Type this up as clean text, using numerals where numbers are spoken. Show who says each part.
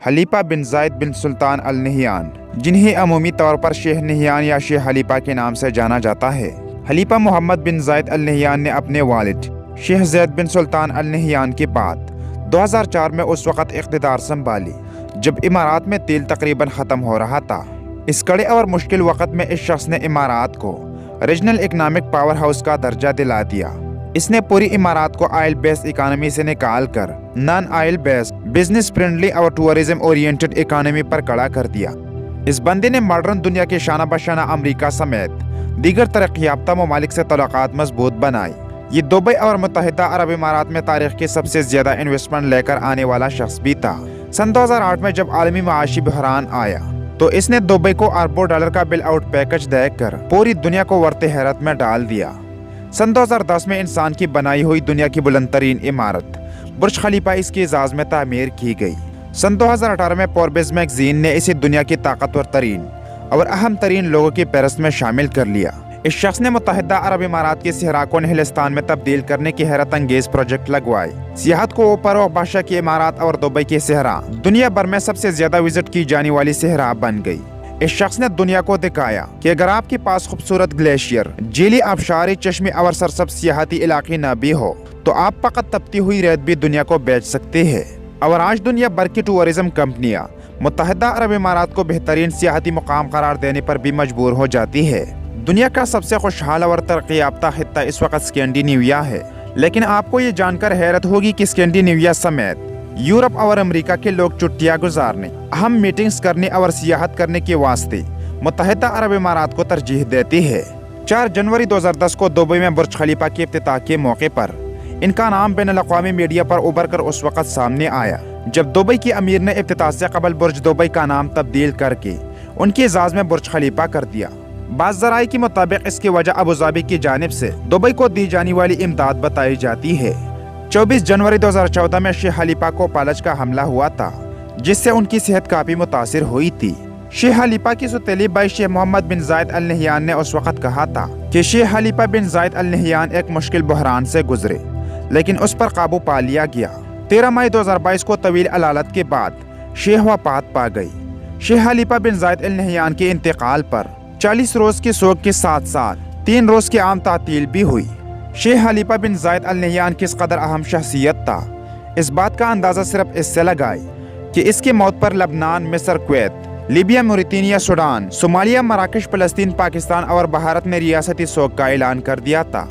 Speaker 1: خلیفہ بن زائد بن سلطان ال نہیان، جنہیں عمومی طور پر شیخ نہیان یا شیخ خلیفہ کے نام سے جانا جاتا ہے۔ خلیفہ محمد بن زائد ال نہیان نے اپنے والد شیخ زید بن سلطان ال نہیان کے بعد 2004 میں اس وقت اقتدار سنبھالی جب امارات میں تیل تقریباً ختم ہو رہا تھا۔ اس کڑے اور مشکل وقت میں اس شخص نے امارات کو ریجنل اکنامک پاور ہاؤس کا درجہ دلا دیا۔ اس نے پوری امارات کو آئل بیس اکانومی سے نکال کر نان آئل بیس، بزنس فرینڈلی اور ٹورزم اورینٹڈ اکانومی پر کھڑا کر دیا۔ اس بندے نے ماڈرن دنیا کے شانہ بشانہ امریکہ سمیت دیگر ترقی یافتہ ممالک سے تعلقات مضبوط بنائی۔ یہ دبئی اور متحدہ عرب امارات میں تاریخ کے سب سے زیادہ انویسٹمنٹ لے کر آنے والا شخص بھی تھا۔ سن 2008 میں جب عالمی معاشی بحران آیا تو اس نے دبئی کو اربوں ڈالر کا بل آؤٹ پیکج دے کر پوری دنیا کو ورطے حیرت میں ڈال دیا۔ سن 2010 میں انسان کی بنائی ہوئی دنیا کی بلند ترین عمارت برج خلیفہ اس کی اعزاز میں تعمیر کی گئی۔ سن 2018 میں فوربس میگزین نے اسے دنیا کی طاقتور ترین اور اہم ترین لوگوں کی فہرست میں شامل کر لیا۔ اس شخص نے متحدہ عرب امارات کے صحرا کو نہلستان میں تبدیل کرنے کی حیرت انگیز پروجیکٹ لگوائے۔ سیاحت کو فروغ بخشا کی امارات اور دبئی کی صحرا دنیا بھر میں سب سے زیادہ وزٹ کی جانے والی صحرا بن گئی۔ اس شخص نے دنیا کو دکھایا کہ اگر آپ کے پاس خوبصورت گلیشیئر، جھیلی، آبشاری، چشمے اور سرسبز سیاحتی علاقے نہ بھی ہو تو آپ فقط تپتی ہوئی ریت بھی دنیا کو بیچ سکتے ہیں۔ اور آج دنیا بھر کی ٹورزم کمپنیاں متحدہ عرب امارات کو بہترین سیاحتی مقام قرار دینے پر بھی مجبور ہو جاتی ہے۔ دنیا کا سب سے خوشحال اور ترقی یافتہ خطہ اس وقت اسکینڈینیویا ہے، لیکن آپ کو یہ جان کر حیرت ہوگی کہ اسکینڈینیویا سمیت یورپ اور امریکہ کے لوگ چھٹیاں گزارنے، اہم میٹنگز کرنے اور سیاحت کرنے کے واسطے متحدہ عرب امارات کو ترجیح دیتے ہیں۔ 4 جنوری 2010 کو دبئی میں برج خلیفہ کے افتتاح کے موقع پر ان کا نام بین الاقوامی میڈیا پر ابھر کر اس وقت سامنے آیا جب دبئی کے امیر نے افتتاح سے قبل برج دبئی کا نام تبدیل کر کے ان کی اعزاز میں برج خلیفہ کر دیا۔ بعض ذرائع کے مطابق اس کی وجہ ابوظہبی کی جانب سے دبئی کو دی جانے والی امداد بتائی جاتی ہے۔ 24 جنوری 2014 میں شیخ خلیفہ کو فالج کا حملہ ہوا تھا جس سے ان کی صحت کافی متاثر ہوئی تھی۔ شیخ خلیفہ کی سوتیلی بھائی شیخ محمد بن زائد ال نہیان نے اس وقت کہا تھا کہ شیخ خلیفہ بن زائد ال نہیان ایک مشکل بحران سے گزرے لیکن اس پر قابو پا لیا گیا۔ 13 مئی 2022 کو طویل علالت کے بعد شیخ وفات پا گئی۔ شیخ خلیفہ بن زائد ال نہیان کے انتقال پر 40 روز کی سوگ کے ساتھ ساتھ 3 روز کی عام تعطیل بھی ہوئی۔ شیخ خلیفہ بن زائد ال نہیان کس قدر اہم شخصیت تھا، اس بات کا اندازہ صرف اس سے لگائے کہ اس کی موت پر لبنان، مصر، Kuwait, Libya, Mauritania, Sudan, Somalia, مراکش، فلسطین، پاکستان اور بھارت نے ریاستی سوگ کا اعلان کر دیا تھا۔